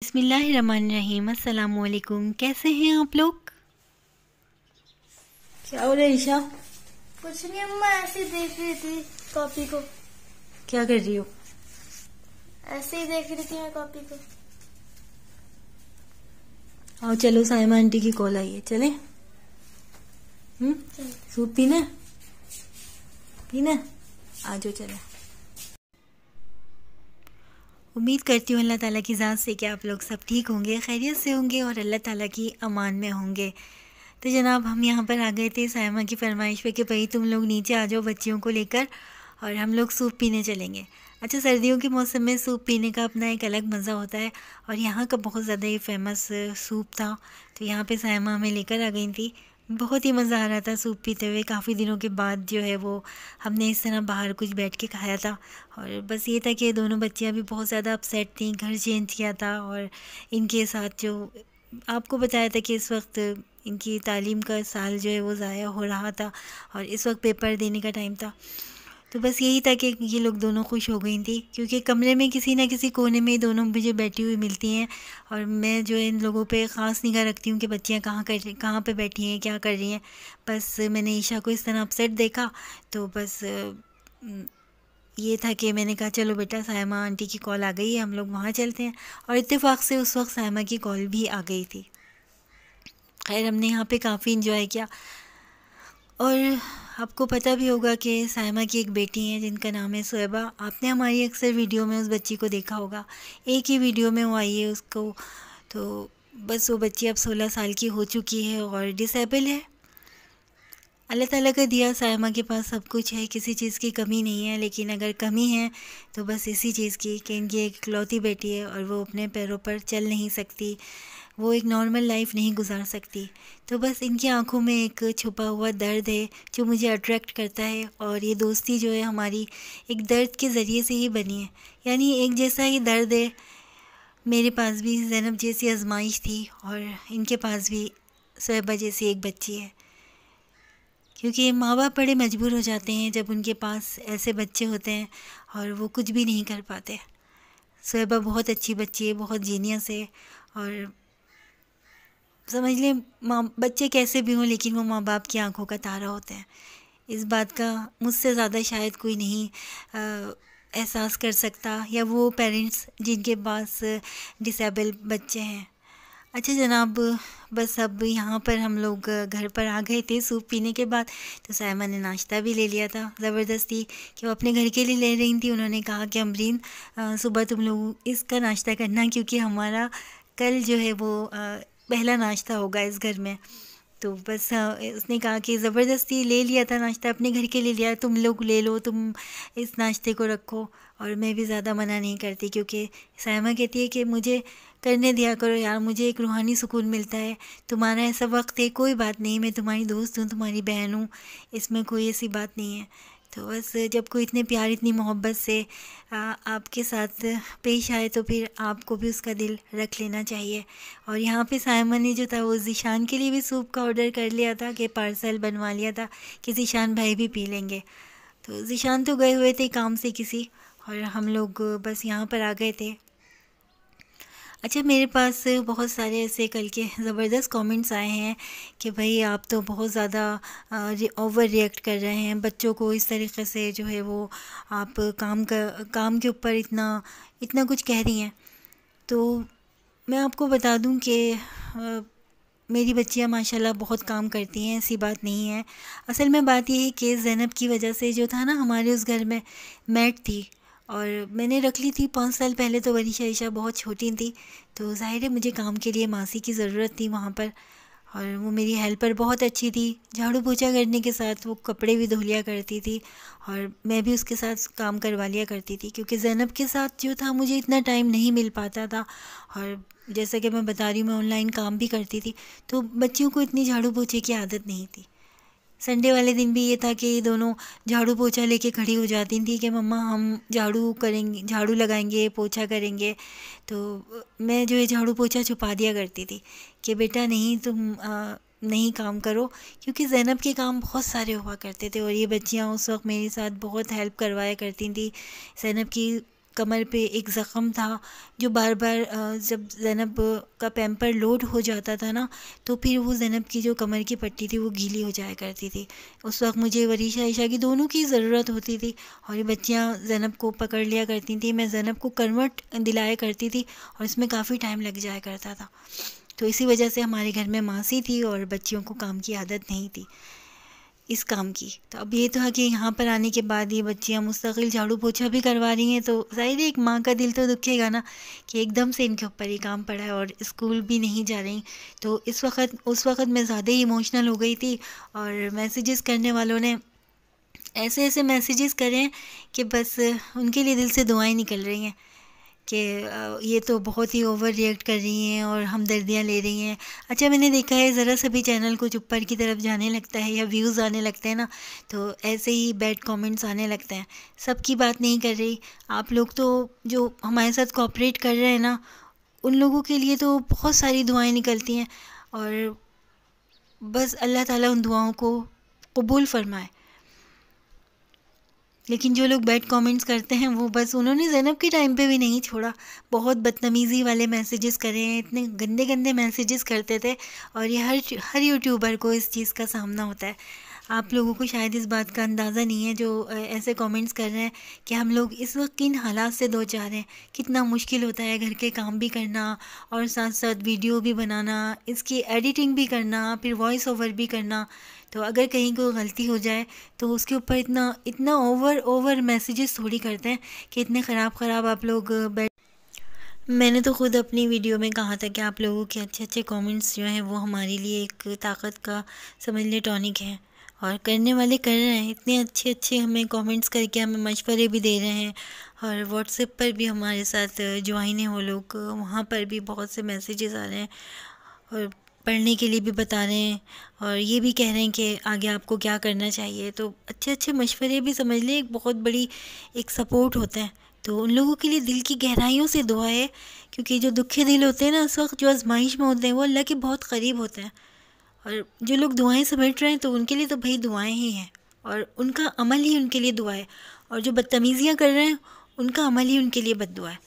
बिस्मिल्लाहिर्रहमानिर्रहीम। अस्सलामुअलैकुम। कैसे हैं आप लोग? क्या हो रहा है ईशा? कुछ नहीं अम्मा, ऐसे ही देख रही थी कॉपी को। क्या कर रही हो? ऐसे ही देख रही थी मैं कॉपी को। आओ चलो, साइमा आंटी की कॉल आई है, चले? सूप पीना? आ जाओ चले। उम्मीद करती हूँ अल्लाह ताला की ज़ात से कि आप लोग सब ठीक होंगे, खैरियत से होंगे और अल्लाह ताला की अमान में होंगे। तो जनाब, हम यहाँ पर आ गए थे साइमा की फरमाइश पे कि भाई तुम लोग नीचे आ जाओ बच्चियों को लेकर और हम लोग सूप पीने चलेंगे। अच्छा, सर्दियों के मौसम में सूप पीने का अपना एक अलग मज़ा होता है और यहाँ का बहुत ज़्यादा ही फेमस सूप था। तो यहाँ पे साइमा हमें लेकर आ गई थी। बहुत ही मज़ा आ रहा था सूप पीते हुए। काफ़ी दिनों के बाद जो है वो हमने इस तरह बाहर कुछ बैठ के खाया था। और बस ये था कि दोनों बच्चियाँ भी बहुत ज़्यादा अपसेट थीं, घर चेंज किया था और इनके साथ जो आपको बताया था कि इस वक्त इनकी तालीम का साल जो है वो ज़ाया हो रहा था और इस वक्त पेपर देने का टाइम था। तो बस यही था कि ये लोग दोनों खुश हो गई थी, क्योंकि कमरे में किसी न किसी कोने में दोनों मुझे बैठी हुई मिलती हैं और मैं जो है इन लोगों पे ख़ास निगाह रखती हूँ कि बच्चियाँ कहाँ पे बैठी हैं, क्या कर रही हैं। बस मैंने ईशा को इस तरह अपसेट देखा तो बस ये था कि मैंने कहा चलो बेटा, साइमा आंटी की कॉल आ गई है, हम लोग वहाँ चलते हैं। और इत्तेफाक से उस वक्त साइमा की कॉल भी आ गई थी। खैर, हमने यहाँ पे काफ़ी इंजॉय किया। और आपको पता भी होगा कि साइमा की एक बेटी है जिनका नाम है सोएबा। आपने हमारी अक्सर वीडियो में उस बच्ची को देखा होगा, एक ही वीडियो में वो आई है उसको। तो बस वो बच्ची अब 16 साल की हो चुकी है और डिसेबल है। अल्लाह ताला का दिया, साइमा के पास सब कुछ है, किसी चीज़ की कमी नहीं है। लेकिन अगर कमी है तो बस इसी चीज़ की कि इनकी एक इकलौती बेटी है और वो अपने पैरों पर चल नहीं सकती, वो एक नॉर्मल लाइफ नहीं गुजार सकती। तो बस इनकी आंखों में एक छुपा हुआ दर्द है जो मुझे अट्रैक्ट करता है। और ये दोस्ती जो है हमारी एक दर्द के ज़रिए से ही बनी है, यानी एक जैसा ही दर्द है। मेरे पास भी ज़ैनब जैसी आजमाइश थी और इनके पास भी सोएबा जैसी एक बच्ची है, क्योंकि माँ बाप बड़े मजबूर हो जाते हैं जब उनके पास ऐसे बच्चे होते हैं और वो कुछ भी नहीं कर पाते। सोएबा बहुत अच्छी बच्ची है, बहुत जीनियस है और समझ लें बच्चे कैसे भी हों लेकिन वो माँ बाप की आंखों का तारा होते हैं। इस बात का मुझसे ज़्यादा शायद कोई नहीं एहसास कर सकता, या वो पेरेंट्स जिनके पास डिसेबल बच्चे हैं। अच्छा जनाब, बस अब यहाँ पर हम लोग घर पर आ गए थे सूप पीने के बाद। तो साइमा ने नाश्ता भी ले लिया था ज़बरदस्ती, कि वो अपने घर के लिए ले रही थी। उन्होंने कहा कि अमरीन, सुबह तुम लोग इसका नाश्ता करना, क्योंकि हमारा कल जो है वो पहला नाश्ता होगा इस घर में। तो बस उसने कहा कि ज़बरदस्ती ले लिया था नाश्ता, अपने घर के लिए लिया, तुम लोग ले लो, तुम इस नाश्ते को रखो। और मैं भी ज़्यादा मना नहीं करती, क्योंकि साइमा कहती है कि मुझे करने दिया करो यार, मुझे एक रूहानी सुकून मिलता है। तुम्हारा ऐसा वक्त है, कोई बात नहीं, मैं तुम्हारी दोस्त हूँ, तुम्हारी बहन हूँ, इसमें कोई ऐसी बात नहीं है। तो बस जब कोई इतने प्यार, इतनी मोहब्बत से आपके साथ पेश आए तो फिर आपको भी उसका दिल रख लेना चाहिए। और यहाँ पे साइमा ने जो था वो ज़ीशान के लिए भी सूप का ऑर्डर कर लिया था, कि पार्सल बनवा लिया था कि ज़ीशान भाई भी पी लेंगे। तो ज़ीशान तो गए हुए थे काम से किसी, और हम लोग बस यहाँ पर आ गए थे। अच्छा, मेरे पास बहुत सारे ऐसे कल के ज़बरदस्त कमेंट्स आए हैं कि भाई आप तो बहुत ज़्यादा ओवर रिएक्ट कर रहे हैं, बच्चों को इस तरीके से जो है वो आप काम के ऊपर इतना इतना कुछ कह रही हैं। तो मैं आपको बता दूं कि मेरी बच्चियां माशाल्लाह बहुत काम करती हैं, ऐसी बात नहीं है। असल में बात ये है कि ज़ैनब की वजह से जो था ना, हमारे उस घर में मैट थी और मैंने रख ली थी 5 साल पहले। तो वरीशा ईशा बहुत छोटी थी, तो ज़ाहिर है मुझे काम के लिए मासी की ज़रूरत थी वहाँ पर। और वो मेरी हेल्पर बहुत अच्छी थी, झाड़ू पोछा करने के साथ वो कपड़े भी धो लिया करती थी और मैं भी उसके साथ काम करवा लिया करती थी, क्योंकि ज़ैनब के साथ जो था मुझे इतना टाइम नहीं मिल पाता था। और जैसा कि मैं बता रही हूँ, मैं ऑनलाइन काम भी करती थी, तो बच्चियों को इतनी झाड़ू पोछे की आदत नहीं थी। संडे वाले दिन भी ये था कि ये दोनों झाड़ू पोछा लेके खड़ी हो जाती थी कि मम्मा हम झाड़ू करेंगे, झाड़ू लगाएंगे, पोछा करेंगे। तो मैं जो है झाड़ू पोछा छुपा दिया करती थी कि बेटा नहीं, तुम नहीं काम करो, क्योंकि ज़ैनब के काम बहुत सारे हुआ करते थे और ये बच्चियाँ उस वक्त मेरे साथ बहुत हेल्प करवाया करती थी। ज़ैनब की कमर पे एक ज़ख़म था जो बार बार जब ज़ैनब का पैम्पर लोड हो जाता था ना, तो फिर वो ज़ैनब की जो कमर की पट्टी थी वो गीली हो जाया करती थी। उस वक्त मुझे वरीशा आयशा की दोनों की ज़रूरत होती थी और ये बच्चियाँ ज़ैनब को पकड़ लिया करती थी। मैं ज़ैनब को करवट दिलाया करती थी और इसमें काफ़ी टाइम लग जाया करता था। तो इसी वजह से हमारे घर में मासी थी और बच्चियों को काम की आदत नहीं थी इस काम की। तो अब ये तो है कि यहाँ पर आने के बाद ये बच्चियाँ मुस्तकिल झाड़ू पोछा भी करवा रही हैं, तो ज़ाहिर है एक माँ का दिल तो दुखेगा ना कि एकदम से इनके ऊपर ही काम पड़ा है और स्कूल भी नहीं जा रही। तो उस वक्त मैं ज़्यादा ही इमोशनल हो गई थी और मैसेजेस करने वालों ने ऐसे ऐसे मैसेजेस करें कि बस उनके लिए दिल से दुआएं निकल रही हैं कि ये तो बहुत ही ओवर रिएक्ट कर रही हैं और हमदर्दियाँ ले रही हैं। अच्छा, मैंने देखा है ज़रा सा भी चैनल कुछ ऊपर की तरफ जाने लगता है या व्यूज़ आने लगते हैं ना, तो ऐसे ही बैड कमेंट्स आने लगते हैं। सबकी बात नहीं कर रही, आप लोग तो जो हमारे साथ कोऑपरेट कर रहे हैं ना, उन लोगों के लिए तो बहुत सारी दुआएं निकलती हैं और बस अल्लाह ताला उन दुआओं को कबूल फरमाए। लेकिन जो लोग बैड कमेंट्स करते हैं वो बस उन्होंने ज़ैनब के टाइम पे भी नहीं छोड़ा, बहुत बदतमीज़ी वाले मैसेजेस करे हैं, इतने गंदे गंदे मैसेजेस करते थे और ये हर यूट्यूबर को इस चीज़ का सामना होता है। आप लोगों को शायद इस बात का अंदाज़ा नहीं है जो ऐसे कमेंट्स कर रहे हैं कि हम लोग इस वक्त किन हालात से दो चार हैं, कितना मुश्किल होता है घर के काम भी करना और साथ साथ वीडियो भी बनाना, इसकी एडिटिंग भी करना, फिर वॉइस ओवर भी करना। तो अगर कहीं कोई गलती हो जाए तो उसके ऊपर इतना इतना ओवर मैसेजेस थोड़ी करते हैं कि इतने ख़राब आप लोग मैंने तो ख़ुद अपनी वीडियो में कहा था कि आप लोगों के अच्छे अच्छे कमेंट्स जो हैं वो हमारे लिए एक ताकत का समझ ले टॉनिक है और करने वाले कर रहे हैं। इतने अच्छे अच्छे हमें कमेंट्स करके हमें मशवरे भी दे रहे हैं और व्हाट्सएप पर भी हमारे साथ ज्वाइन है वो लोग, वहाँ पर भी बहुत से मैसेजेस आ रहे हैं और पढ़ने के लिए भी बता रहे हैं और ये भी कह रहे हैं कि आगे आपको क्या करना चाहिए। तो अच्छे अच्छे मशवरे भी समझ लें एक बहुत बड़ी एक सपोर्ट होता है। तो उन लोगों के लिए दिल की गहराइयों से दुआ है, क्योंकि जो दुखे दिल होते हैं ना उस वक्त जो आजमाइश में होते हैं वो अल्लाह के बहुत करीब होते हैं और जो लोग दुआएं समेट रहे हैं तो उनके लिए तो भाई दुआएं ही हैं और उनका अमल ही उनके लिए दुआ है और जो बदतमीज़ियाँ कर रहे हैं उनका अमल ही उनके लिए बद्दुआ है।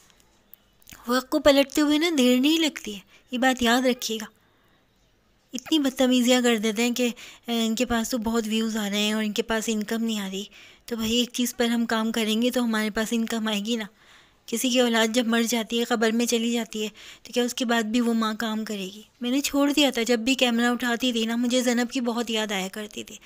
वक्त को पलटते हुए ना देर नहीं लगती है, ये बात याद रखिएगा। इतनी बदतमीज़ियाँ कर देते हैं कि इनके पास तो बहुत व्यूज़ आ रहे हैं और इनके पास इनकम नहीं आ रही। तो भाई एक चीज़ पर हम काम करेंगे तो हमारे पास इनकम आएगी ना। किसी की औलाद जब मर जाती है, क़ब्र में चली जाती है, तो क्या उसके बाद भी वो माँ काम करेगी? मैंने छोड़ दिया था, जब भी कैमरा उठाती थी ना मुझे ज़ैनब की बहुत याद आया करती थी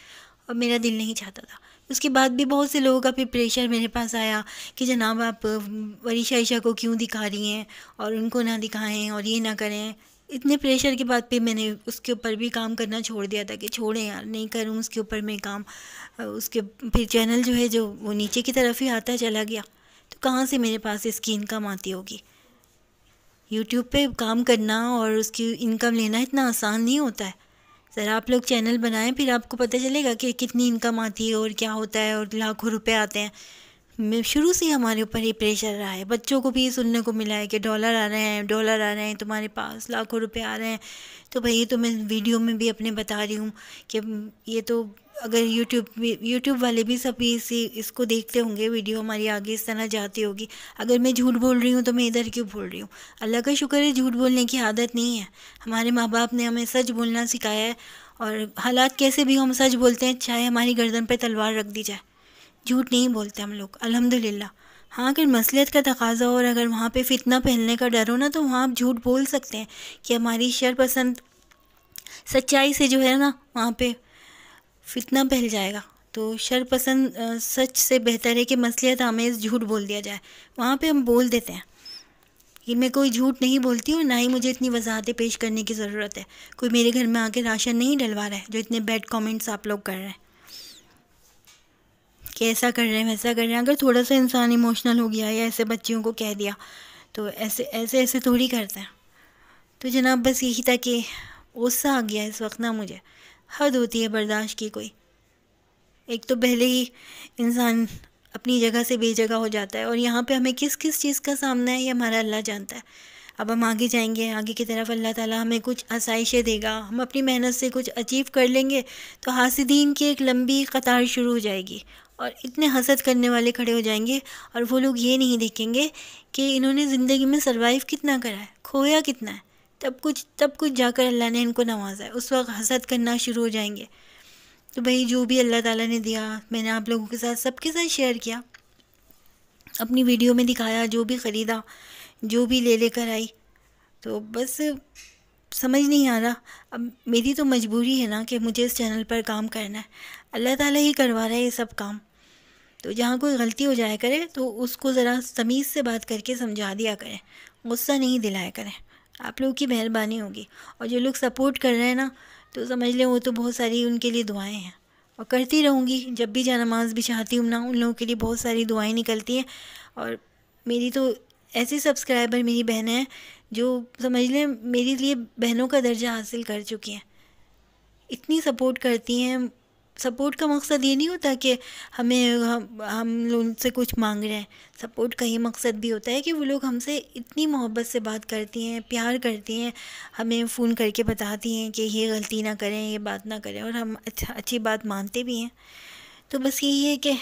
और मेरा दिल नहीं चाहता था। उसके बाद भी बहुत से लोगों का फिर प्रेशर मेरे पास आया कि जनाब आप वरीशा आयशा को क्यों दिखा रही हैं और उनको ना दिखाएं और ये ना करें। इतने प्रेशर के बाद पे मैंने उसके ऊपर भी काम करना छोड़ दिया था कि छोड़ें यार, नहीं करूँ उसके ऊपर मैं काम। उसके फिर चैनल जो है जो वो नीचे की तरफ ही आता चला गया, तो कहाँ से मेरे पास इसकी इनकम आती होगी? यूट्यूब पे काम करना और उसकी इनकम लेना इतना आसान नहीं होता है। ज़रा आप लोग चैनल बनाएं, फिर आपको पता चलेगा कि कितनी इनकम आती है और क्या होता है और लाखों रुपए आते हैं। शुरू से हमारे ऊपर ये प्रेशर रहा है, बच्चों को भी ये सुनने को मिला है कि डॉलर आ रहे हैं तुम्हारे पास, लाखों रुपए आ रहे हैं। तो भाई ये तो मैं वीडियो में भी अपने बता रही हूँ कि ये तो अगर यूट्यूब वाले भी सभी इसको देखते होंगे, वीडियो हमारी आगे इस तरह जाती होगी। अगर मैं झूठ बोल रही हूँ तो मैं इधर क्यों बोल रही हूँ? अल्लाह का शुक्र है झूठ बोलने की आदत नहीं है। हमारे माँ बाप ने हमें सच बोलना सिखाया है और हालात कैसे भी हम सच बोलते हैं, चाहे हमारी गर्दन पर तलवार रख दी जाए, झूठ नहीं बोलते हम लोग अल्हम्दुलिल्लाह। हाँ, अगर मसलियत का तकाजा हो और अगर वहाँ पे फितना फैलने का डर हो ना, तो वहाँ आप झूठ बोल सकते हैं कि हमारी शरपसंद सच्चाई से जो है ना वहाँ पे फितना फैल जाएगा। तो शरपसंद सच से बेहतर है कि मसलियत आमेज़ झूठ बोल दिया जाए। वहाँ पे हम बोल देते हैं कि मैं कोई झूठ नहीं बोलती हूँ, ना ही मुझे इतनी वजाहतें पेश करने की ज़रूरत है। कोई मेरे घर में आके राशन नहीं डलवा रहा है जो इतने बैड कमेंट्स आप लोग कर रहे हैं कि ऐसा कर रहे हैं वैसा कर रहे हैं। अगर थोड़ा सा इंसान इमोशनल हो गया या ऐसे बच्चियों को कह दिया तो ऐसे थोड़ी करते हैं। तो जनाब बस यही था कि गुस्सा आ गया इस वक्त ना, मुझे हद होती है बर्दाश्त की कोई। एक तो पहले ही इंसान अपनी जगह से बेजगह हो जाता है, और यहाँ पे हमें किस किस चीज़ का सामना है ये हमारा अल्लाह जानता है। अब हम आगे जाएंगे, आगे की तरफ अल्लाह ताला हमें कुछ आसाइशें देगा, हम अपनी मेहनत से कुछ अचीव कर लेंगे तो हासिदीन की एक लंबी कतार शुरू हो जाएगी और इतने हसद करने वाले खड़े हो जाएंगे, और वो लोग ये नहीं देखेंगे कि इन्होंने ज़िंदगी में सरवाइव कितना करा है, खोया कितना है, तब कुछ जाकर अल्लाह ने इनको नवाजा है, उस वक्त हसद करना शुरू हो जाएंगे। तो भाई जो भी अल्लाह ताला ने दिया मैंने आप लोगों के साथ सबके साथ शेयर किया, अपनी वीडियो में दिखाया, जो भी ख़रीदा, जो भी लेकर आई। तो बस समझ नहीं आ रहा, अब मेरी तो मजबूरी है ना कि मुझे इस चैनल पर काम करना है, अल्लाह ताला ही करवा रहा है ये सब काम। तो जहाँ कोई गलती हो जाया करे तो उसको ज़रा तमीज़ से बात करके समझा दिया करें, गुस्सा नहीं दिलाया करें, आप लोगों की मेहरबानी होगी। और जो लोग सपोर्ट कर रहे हैं ना, तो समझ लें वो तो बहुत सारी उनके लिए दुआएं हैं, और करती रहूँगी। जब भी जानमाज़ भी चाहती हूँ ना, उन लोगों के लिए बहुत सारी दुआएं निकलती हैं। और मेरी तो ऐसी सब्सक्राइबर मेरी बहनें हैं जो समझ लें मेरे लिए बहनों का दर्जा हासिल कर चुकी हैं, इतनी सपोर्ट करती हैं। सपोर्ट का मकसद ये नहीं होता कि हम लोग उनसे कुछ मांग रहे हैं, सपोर्ट का ये मकसद भी होता है कि वो लोग हमसे इतनी मोहब्बत से बात करती हैं, प्यार करती हैं, हमें फ़ोन करके बताती हैं कि ये गलती ना करें, ये बात ना करें, और हम अच्छी बात मानते भी हैं। तो बस यही है कि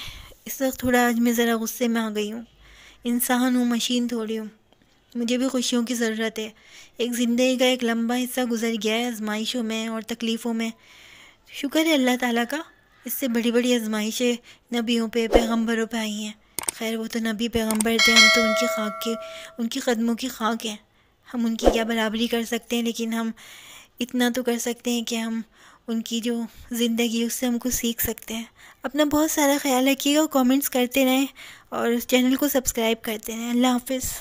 इस वक्त थोड़ा आज मैं ज़रा गुस्से में आ गई हूँ, इंसान हूँ, मशीन थोड़ी हूँ, मुझे भी खुशियों की ज़रूरत है। एक ज़िंदगी का एक लंबा हिस्सा गुजर गया है आजमाइशों में और तकलीफ़ों में। शुक्र है अल्लाह ताला का, इससे बड़ी बड़ी आजमाइशें नबियों पे, पैगंबरों पे आई हैं। खैर वो तो नबी पैगंबर थे, हम तो उनकी खाक के, उनकी कदमों की खाक हैं, हम उनकी क्या बराबरी कर सकते हैं। लेकिन हम इतना तो कर सकते हैं कि हम उनकी जो ज़िंदगी है उससे हम कुछ सीख सकते हैं। अपना बहुत सारा ख्याल रखिएगा, कमेंट्स करते रहें और चैनल को सब्सक्राइब करते रहें। अल्लाह हाफ़िज़।